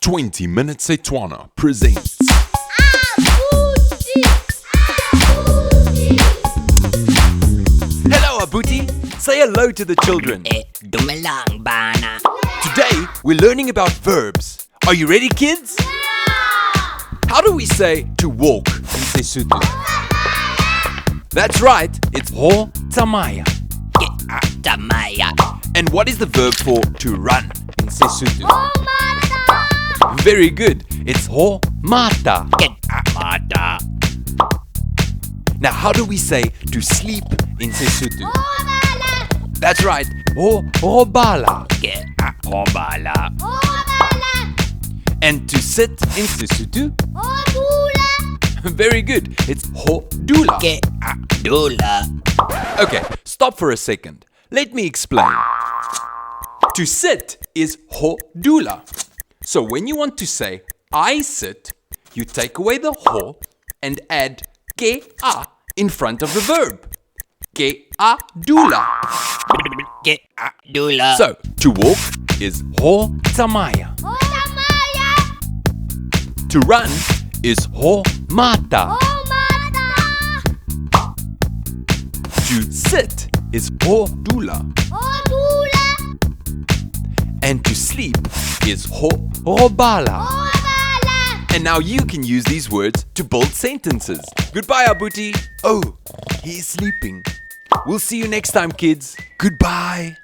20 Minutes Setswana presents Abuti! Hello Abuti! Say hello to the children. Dumelang bana. Today we're learning about verbs. Are you ready kids? How do we say to walk in Sesotho? That's right, it's ho tsamaya. Ke atamaya. And what is the verb for to run in Sesotho? Mata! Very good, it's ho mata. Ke amata. Now how do we say to sleep in Sesotho? Obala! That's right, ho robala. Ke ahobala. Obala! And to sit in Sesotho? Odula! Very good, it's ho dula. Ke adula. Okay, stop for a second. Let me explain. To sit is ho dula. So when you want to say I sit, you take away the ho and add ke a in front of the verb. Ke a dula. Ke adula. So to walk is ho tsamaya. Otamaya! To run is ho mata. Omata! To sit is ho dula. Odula! And to sleep is ho robala. Obala! And now you can use these words to build sentences. Goodbye, Abuti. Oh, he's sleeping. We'll see you next time, kids. Goodbye.